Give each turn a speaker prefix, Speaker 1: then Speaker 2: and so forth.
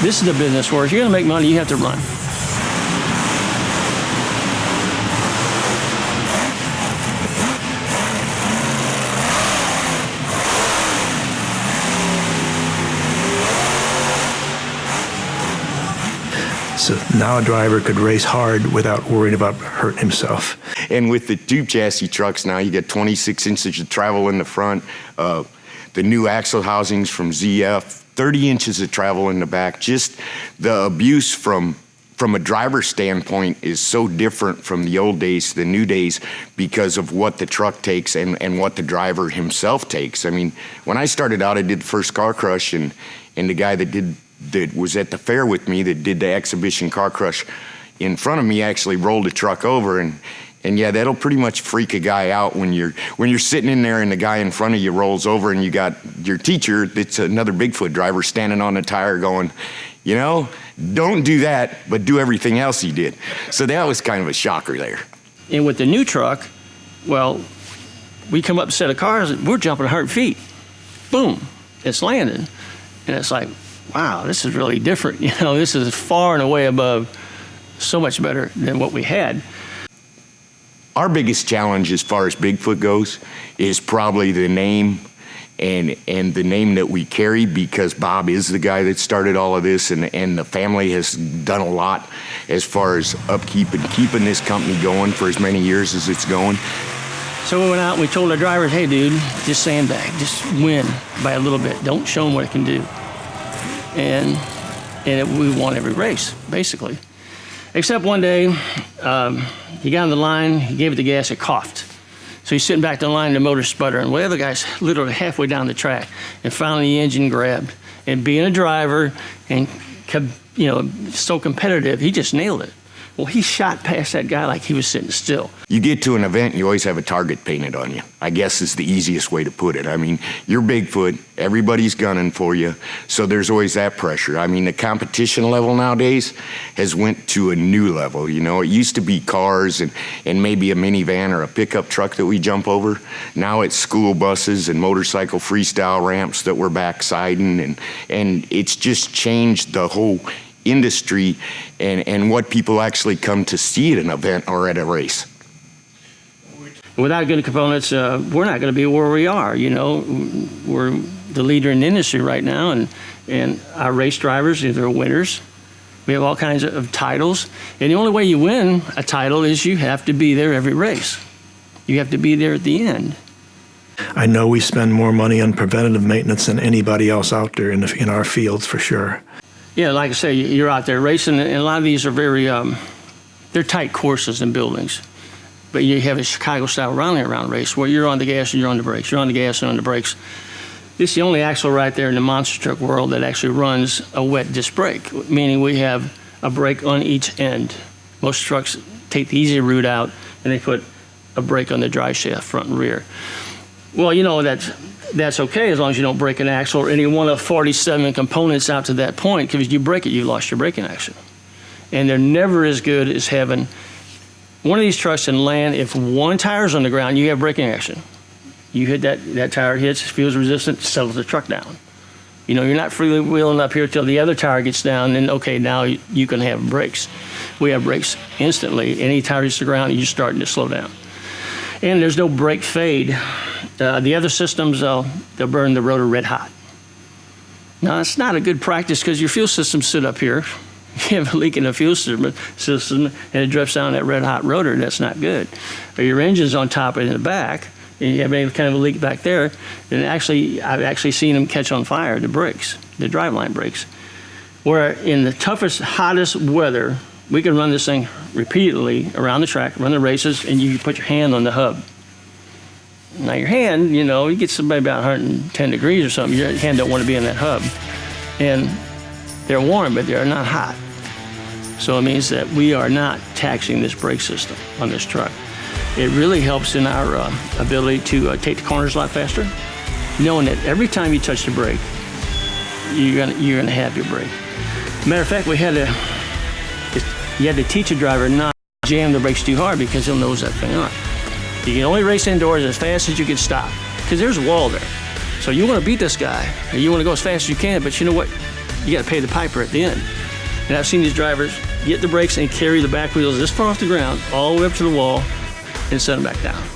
Speaker 1: This is the business where if you're going to make money, you have to run.
Speaker 2: So now a driver could race hard without worrying about hurting himself.
Speaker 3: And with the tube chassis trucks now, you get 26 inches of travel in the front, the new axle housings from ZF, 30 inches of travel in the back. Just the abuse from a driver's standpoint is so different from the old days to the new days because of what the truck takes and what the driver himself takes. I mean, when I started out, I did the first car crush, and the guy that was at the fair with me that did the exhibition car crush in front of me actually rolled the truck over, and yeah, that'll pretty much freak a guy out when you're sitting in there and the guy in front of you rolls over and you got your teacher that's another Bigfoot driver standing on the tire going, you know, don't do that, but do everything else he did. So that was kind of a shocker there.
Speaker 1: And with the new truck, well, we come up a set of cars, and we're jumping 100 feet. Boom, it's landing. And it's like, wow, this is really different. You know, this is far and away above, so much better than what we had.
Speaker 3: Our biggest challenge as far as Bigfoot goes is probably the name and the name that we carry, because Bob is the guy that started all of this, and the family has done a lot as far as upkeep and keeping this company going for as many years as it's going.
Speaker 1: So we went out and we told our drivers, hey dude, just sandbag, just win by a little bit. Don't show them what it can do. And we won every race, basically. Except one day, he got on the line, he gave it the gas, it coughed. So he's sitting back to the line, the motor sputtering. Well, the other guy's literally halfway down the track, and finally the engine grabbed. And being a driver and, you know, so competitive, he just nailed it. Well, he shot past that guy like he was sitting still.
Speaker 3: You get to an event, you always have a target painted on you, I guess is the easiest way to put it. I mean, you're Bigfoot, everybody's gunning for you, so there's always that pressure. I mean, the competition level nowadays has went to a new level. You know, it used to be cars and maybe a minivan or a pickup truck that we jump over. Now it's school buses and motorcycle freestyle ramps that we're backsiding, and it's just changed the whole industry and what people actually come to see at an event or at a race.
Speaker 1: Without good components, we're not going to be where we are. You know, we're the leader in the industry right now, and our race drivers, they're winners. We have all kinds of titles, and the only way you win a title is you have to be there every race. You have to be there at the end.
Speaker 2: I know we spend more money on preventative maintenance than anybody else out there in our fields, for sure.
Speaker 1: Yeah, like I say, you're out there racing, and a lot of these are very, they're tight courses and buildings. But you have a Chicago-style round-and-around race where you're on the gas and you're on the brakes. You're on the gas and on the brakes. This is the only axle right there in the monster truck world that actually runs a wet disc brake, meaning we have a brake on each end. Most trucks take the easy route out, and they put a brake on the drive shaft, front and rear. Well, you know, that's okay as long as you don't break an axle or any one of 47 components out to that point, because if you break it, you lost your braking action. And they're never as good as having one of these trucks can land. If one tire's on the ground, you have braking action. You hit that tire hits, feels resistant, settles the truck down. You know, you're not freewheeling up here till the other tire gets down, then okay, now you can have brakes. We have brakes instantly. Any tire hits the ground, you're starting to slow down. And there's no brake fade. The other systems, they'll burn the rotor red hot. Now, it's not a good practice because your fuel systems sit up here. You have a leak in the fuel system, and it drifts down that red hot rotor. That's not good. Or your engine's on top and in the back, and you have any kind of a leak back there. And actually, I've actually seen them catch on fire, the brakes, the driveline brakes. Where in the toughest, hottest weather, we can run this thing repeatedly around the track, run the races, and you put your hand on the hub. Now your hand, you know, you get somebody about 110 degrees or something, your hand don't want to be in that hub. And they're warm, but they're not hot. So it means that we are not taxing this brake system on this truck. It really helps in our ability to take the corners a lot faster, knowing that every time you touch the brake, you're gonna have your brake. Matter of fact, you had to teach a driver not to jam the brakes too hard because he'll nose that thing up. You can only race indoors as fast as you can stop, because there's a wall there. So you want to beat this guy, and you want to go as fast as you can, but you know what? you got to pay the piper at the end. And I've seen these drivers get the brakes and carry the back wheels this far off the ground, all the way up to the wall, and set them back down.